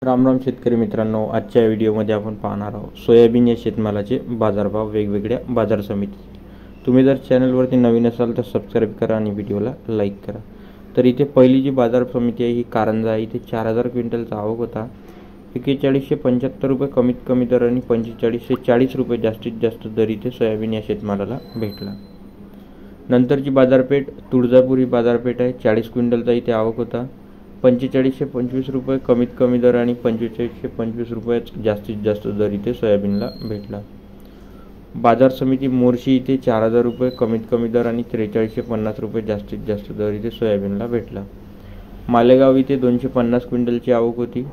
राम राम शेतकरी मित्रांनो, आजच्या व्हिडिओमध्ये आपण पाहणार आहोत सोयाबीन या शेतमालाचे बाजारभाव वेगवेगळ्या बाजार समिती। तुम्ही जर चॅनलवरती नवीन असाल तर सबस्क्राईब करा आणि व्हिडिओला लाईक करा। तर इथे पहिली जी बाजार समिती आहे ही कारंजा आहे। इथे 4000 क्विंटलचा आवक होता। 4175 रुपये कमीत कमी दर आणि 4540 रुपये जास्तीत जास्त दर इथे सोयाबीन या शेतमालाला भेटला। नंतरची बाजारपेठ तुळजापुरी बाजारपेठ आहे। 40 क्विंटलचा इथे आवक होता। 4525 रुपये कमीत कमी दर आणि 4525 रुपये जास्तीत जास्त दर इथे सोयाबीनला भेटला। बाजार समिती मोर्शी इथे 4000 रुपये कमीत कमी दर आणि 4350 रुपये जास्तीत जास्त दर इथे सोयाबीनला भेटला। मालेगाव इथे 250 क्विंटलची आवक होती।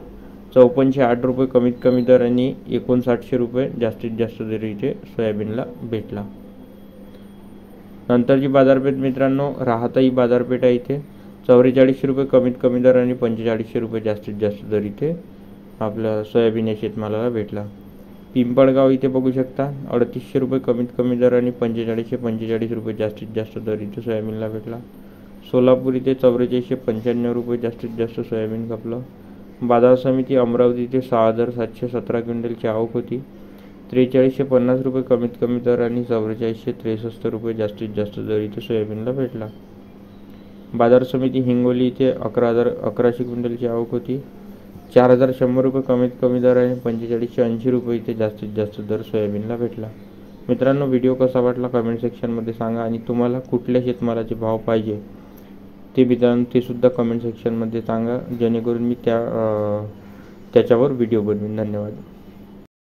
5408 रुपये कमीत कमी दर आणि 5900 रुपये जास्तीत जास्त दर इथे सोयाबीनला भेटला। नंतरची बाजारपेठ मित्रांनो राहाताई बाजारपेठ आहे। इथे 44 रुपये कमीत कमी दर आणि 4500 रुपये जास्तीत जास्त दर इथे आपल्या सोयाबीन या शेतमालाला भेटला। पिंपळगाव इथे बघू शकता 3800 रुपये कमीत कमी दर आणि 4545 रुपये जास्तीत जास्त दर इथे सोयाबीनला भेटला। सोलापूर इथे 4495 रुपये जास्तीत जास्त सोयाबीन खपलं। बाजार समिती अमरावती इथे 6717 क्विंटलची आवक होती। 4350 रुपये कमीत कमी दर आणि 4463 रुपये जास्तीत जास्त दर इथे सोयाबीनला भेटला। बाजार समिती हिंगोली इथे 11,1100 क्विंटलची आवक होती। 4100 रुपये कमीत कमी दर आणि 4580 रुपये इथे जास्तीत जास्त दर सोयाबीनला भेटला। मित्रांनो, व्हिडिओ कसा वाटला कमेंट सेक्शनमध्ये सांगा आणि तुम्हाला कुठल्या शेतमालाचे भाव पाहिजे ते सुद्धा कमेंट सेक्शनमध्ये सांगा, जेणेकरून मी त्याच्यावर व्हिडिओ बनवीन। धन्यवाद।